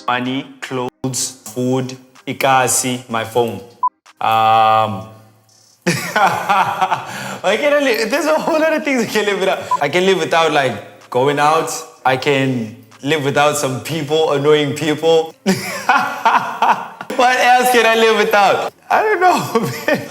money, clothes, food, ikasi, my phone. I can live, there's a whole lot of things I can live without. I can live without like going out. I can live without some people, annoying people. What else can I live without? I don't know, man.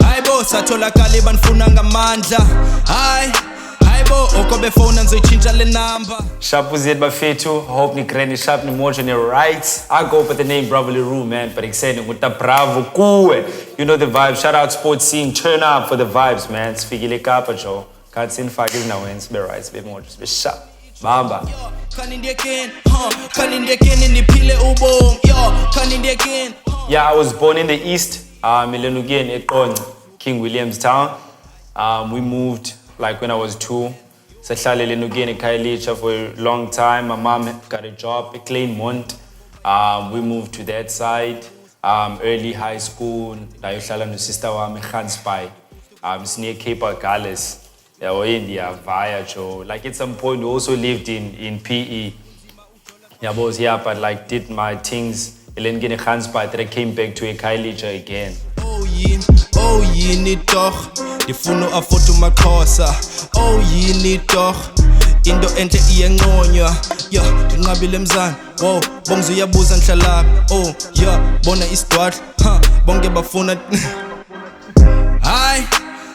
Hi boss, atholakala banifuna ngamandla. Hi bo, okobe phone ngizoyichinja le number. Shapuzet bafethu, hope ni grand sharp ni mojo ni right. I go by the name Bravo Le Roux, man, but excited with the Bravo kuwe. You know the vibes. Shout out sports scene, turn up for the vibes, man. Sfikile kapa jo. Can't sin fagis now wins, be right, be more, be sharp. Bamba. Yeah, I was born in the East, Milenugien, Ekon, King Williamstown. We moved like when I was 2. Sahlale Lenugien, Khayelitsha for a long time. My mom got a job at Claremont. We moved to that side. Early high school, la yohlala no sister wami Ganspai. It's near Cape Agales. Or India, via Joe. Like at some point, we also lived in PE. Yeah, boss, yeah, but like did my things. Then get a hands by that I came back to a Khayelitsha again. Oh yini doch, ndifuna afoto maXhosa. Oh yini doch, into enhle iyanconywa. Yeah, ndinqabile mzana. Wow, bongizo uyabuza nhlala. Oh, yeah, bona isidwadla. Bonke bafuna.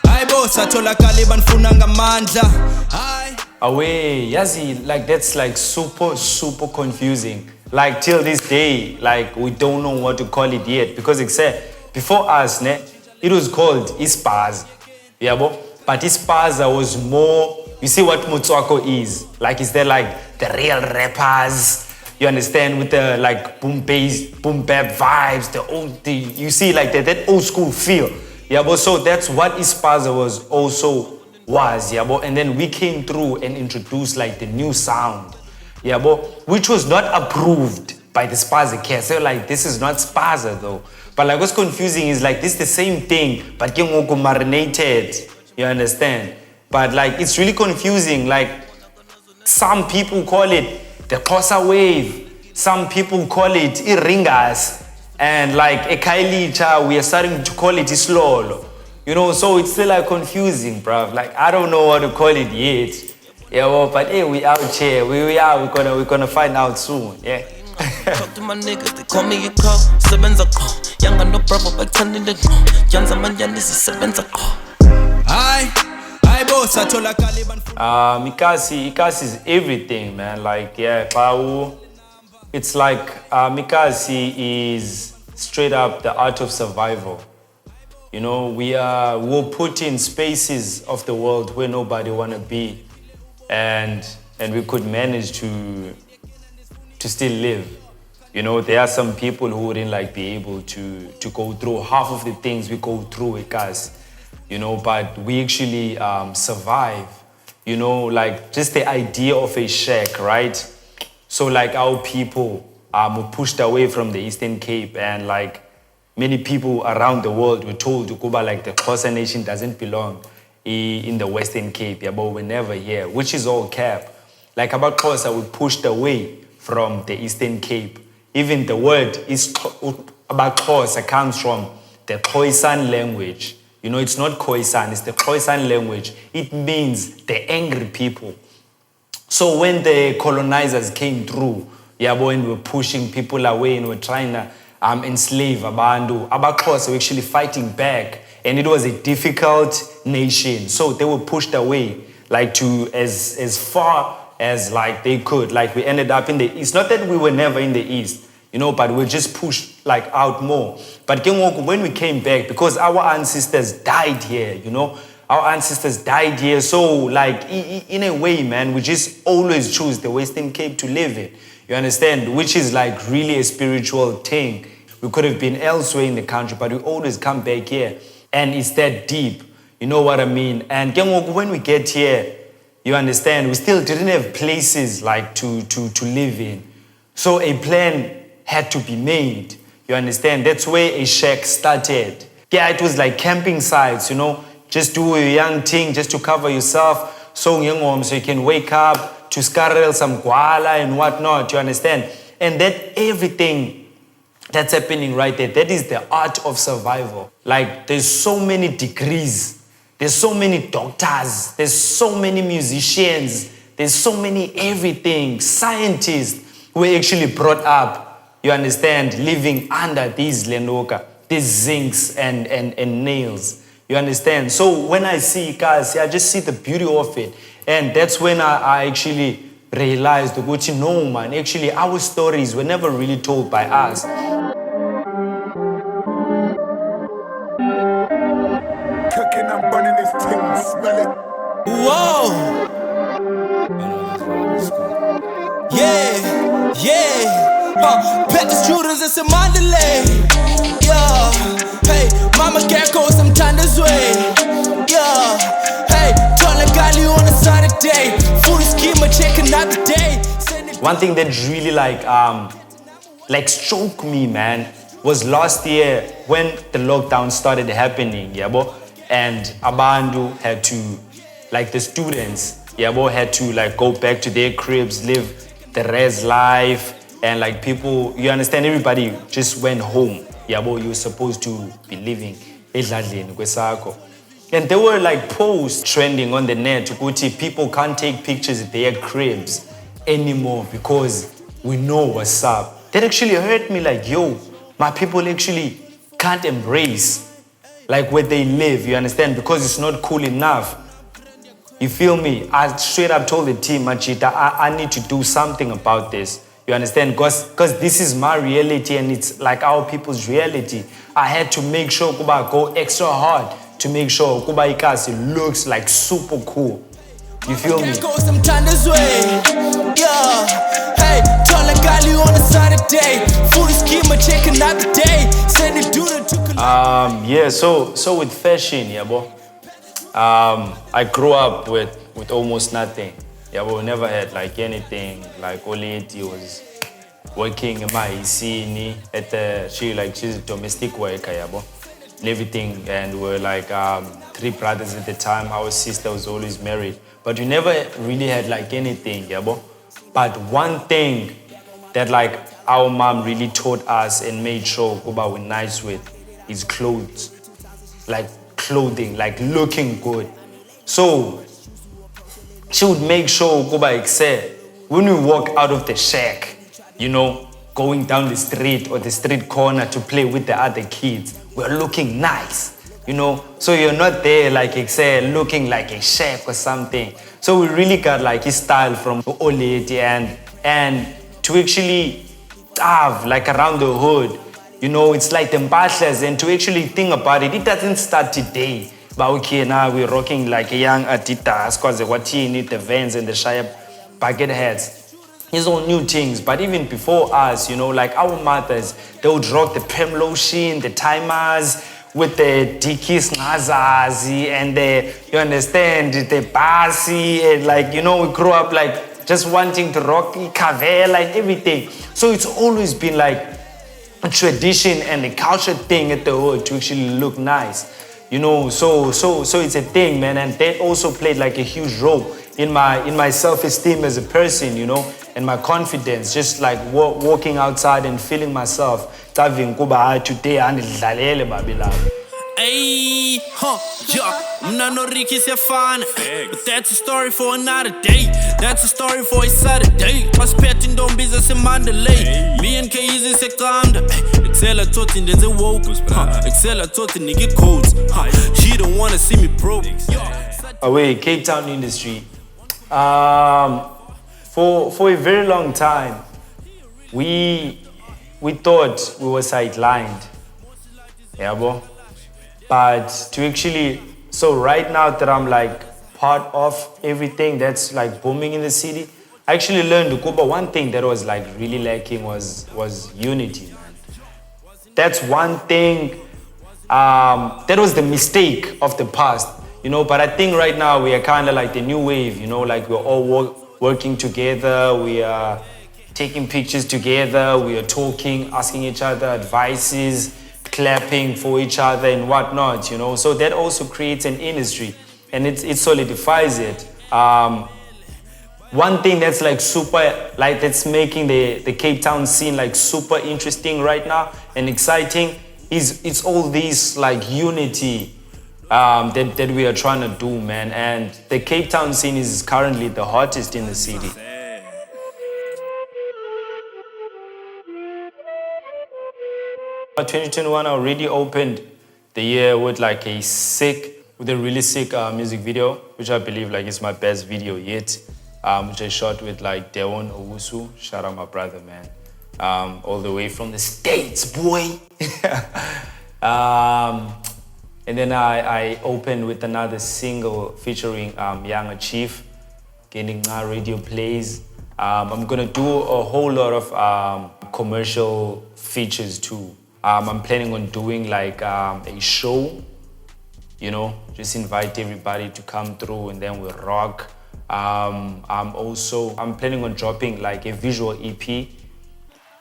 Hi boss, atholakala banifuna ngamandla. Hi. Away, yazi, like that's like super confusing. Like till this day, like we don't know what to call it yet because except before us, ne, it was called Ispaza. Yeah, but Ispaza was more. You see what Motswako is like? Is there like the real rappers? You understand with the like boom bass, boom bap vibes, you see like that old school feel. Yeah, but so that's what Ispaza was. Yeah, but and then we came through and introduced like the new sound. Yeah, but which was not approved by the Spaza cast. So like this is not Spaza though. But like what's confusing is like this is the same thing, but kengoku marinated. You understand? But like it's really confusing. Like some people call it the Xhosa wave. Some people call it iringas. And like a Khayelitsha, we are starting to call it islolo. You know, so it's still like confusing, bruv. Like I don't know what to call it yet. Yeah, well, but hey, we out here. We're gonna find out soon. Yeah. Talk to my niggas, they call me a call. Sebenza call. Young no bravo, but turning the call. Janza manjan, this is sebenza call. Hi boss, atholakala banifuna. Ikasi is everything, man. Like yeah, Pau. It's like Mikasi is straight up the art of survival. You know, we're put in spaces of the world where nobody wanna be, and we could manage to still live. You know, there are some people who wouldn't like be able to go through half of the things we go through with us. You know, but we actually survive. You know, like just the idea of a shack, right? So like our people were pushed away from the Eastern Cape, and like many people around the world were told to Kuba like the Xhosa nation doesn't belong in the Western Cape, yeah, but we're never here, which is all cap. Like about Xhosa, we pushed away from the Eastern Cape. Even the word is about Xhosa comes from the Khoisan language. You know, it's not Khoisan, it's the Khoisan language. It means the angry people. So when the colonizers came through, yeah, when we were pushing people away and we're trying to enslave Abandu, Abaxhosa were actually fighting back, and it was a difficult nation. So they were pushed away, like to as far as like they could. Like we ended up in the East. Not that we were never in the East, you know, but we were just pushed like out more. But when we came back, because our ancestors died here, you know, our ancestors died here. So like in a way, man, we just always choose the Western Cape to live in. You understand? Which is like really a spiritual thing. We could have been elsewhere in the country, but we always come back here. And it's that deep. You know what I mean? And when we get here, you understand, we still didn't have places like to live in. So a plan had to be made. You understand? That's where a shack started. Yeah, it was like camping sites, you know, just do a young thing just to cover yourself. So you can wake up, to scarrel some guala and whatnot, you understand? And that everything that's happening right there, that is the art of survival. Like, there's so many degrees, there's so many doctors, there's so many musicians, there's so many everything, scientists who were actually brought up, you understand, living under these lenoka, these zincs and nails, you understand? So when I see cars, I just see the beauty of it. And that's when I actually realized, no man, actually our stories were never really told by us. Cooking and burning this thing, smell it. Whoa! Yeah, yeah. Pet the students in some Amandla. Yeah. Hey, mama can't go some time this way. Yeah. Hey, turn like Gali on a Saturday. Food schema checking out the day. One thing that really like struck me, man, was last year when the lockdown started happening, yabo, and Abandu had to, like the students, yabo, had to like go back to their cribs, live the res life, and like people, you understand, everybody just went home, yabo. You were supposed to be living edladleni kwesakho. And there were like posts trending on the net, ukuthi people can't take pictures at their cribs anymore because we know what's up. That actually hurt me, like, yo, my people actually can't embrace like where they live, you understand, because it's not cool enough. You feel me? I straight up told the team, Machita, I need to do something about this. You understand? Because this is my reality and it's like our people's reality. I had to make sure Kuba go extra hard to make sure Kuba Ikasi looks like super cool. You feel me? Go some time this way. Yeah. Hey, turn like Gali on a Saturday. Food schema checking out the day. Send it to the yeah, so with fashion, yeah, bro. I grew up with almost nothing. Yeah, but we never had like anything. Like Oleti was working in my scene at the she's a domestic worker, yeah, bro. And everything, and we're like 3 brothers at the time. Our sister was always married, but we never really had like anything, yeah, bro. But one thing that like our mom really taught us and made sure Kuba we're nice with is clothes, like clothing, like looking good. So she would make sure Kuba excel when we walk out of the shack, you know, going down the street or the street corner to play with the other kids, we're looking nice, you know. So you're not there like excel looking like a chef or something. So we really got like his style from Oleti and to actually have like around the hood, you know, it's like the mpahlas, and to actually think about it, it doesn't start today. But okay, now we're rocking like a young Adidas, cause the Watini, the Vans and the Shire bucket hats. These all new things, but even before us, you know, like our mothers, they would rock the Pem lotion, the timers, with the Dickies Nazazi and the, you understand, the Basi, and like, you know, we grew up like just wanting to rock Cavella and everything. So it's always been like a tradition and a culture thing at the hood to actually look nice. You know, so it's a thing, man, and that also played like a huge role in my self-esteem as a person, you know, and my confidence, just like walking outside and feeling myself. Today andidlalele babi labo. Ayy, yeah, no Ricky fun. But that's a story for another day. That's a story for a Saturday. Prospecting don't business in Mandalay. Me and K is a calm. Excel I taught in the woke. Excel I taught in nigga codes. She don't wanna see me broke. Away, Cape Town industry. For a very long time, we thought we were sidelined. Yeah, bro. But to actually, so right now that I'm like part of everything that's like booming in the city, I actually learned Ukuba. One thing that was like really lacking was unity, man. That's one thing, that was the mistake of the past, you know, but I think right now we are kind of like the new wave, you know, like we're all working together, we are taking pictures together, we are talking, asking each other advices, clapping for each other and whatnot, you know. So that also creates an industry and it solidifies it. one thing that's like super, like that's making the Cape Town scene like super interesting right now and exciting is it's all these like unity that we are trying to do, man. And the Cape Town scene is currently the hottest in the city. But 2021 I already opened the year with like a really sick music video, which I believe like is my best video yet, which I shot with like Dewon Owusu. Shout out my brother, man. All the way from the States, boy. And then I opened with another single featuring Younger Chief, getting radio plays. I'm gonna do a whole lot of commercial features too. I'm planning on doing like a show, you know, just invite everybody to come through and then we rock. I'm planning on dropping like a visual EP,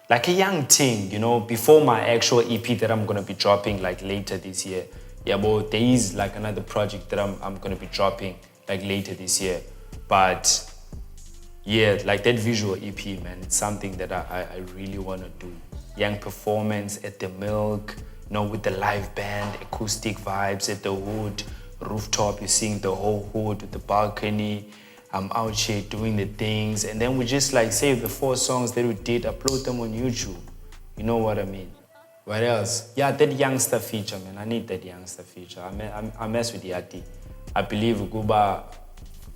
like a young thing, you know, before my actual EP that I'm gonna be dropping like later this year. Yeah, but there is like another project that I'm gonna be dropping like later this year. But yeah, like that visual EP, man, it's something that I really wanna do. Young performance at the Milk, you know, with the live band, acoustic vibes at the hood, rooftop, you're seeing the whole hood with the balcony. I'm out here doing the things, and then we just like save the 4 songs that we did, upload them on YouTube. You know what I mean? What else? Yeah, that youngster feature, man. I need that youngster feature. I mess with Yati. I believe Guba,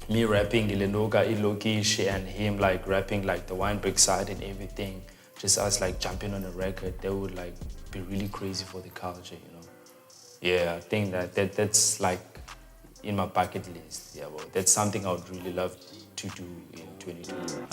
me rapping the Lenoga Ilokish and him like rapping like the Weinberg side and everything. Just us like jumping on a record, that would like be really crazy for the culture, you know. Yeah, I think that's like in my bucket list. Yeah, well, that's something I would really love to do in 2020.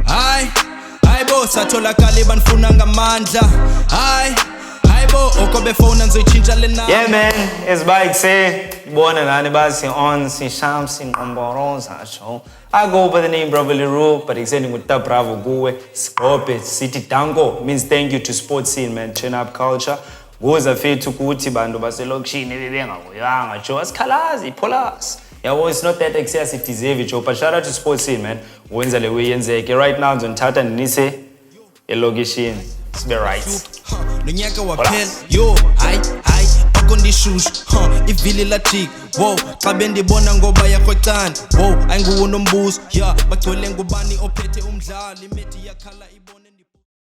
Hi bo satholakala banfunanga amandla. Hi bo okobe phone ngizoyichinja lena. Yeah man, as bike say, bona nani basi on si shams in Qomboroza show. I go by the name Bravo Le Roux, but extending with that Bravo Guwe, Scope, City Tango means thank you to sports scene, man. Turn up culture. Goza fethu ukuthi bantu baselokishini bebengahoyanga jo asikhalazi ipholas. Yeah, well, it's not that excessive deserve it, but shout out to sports scene, man. Wenza le way yenzeke right now ngizonithatha ndinise elokishini. Sibe right. Nonyaka waphela yo hayi akondishush ivili la chick wow xa bendibona ngoba yakhocana wow ayinguwo nombuzo yeah bagcwele ngubani ophethe umdlalo imethi yakhala ibone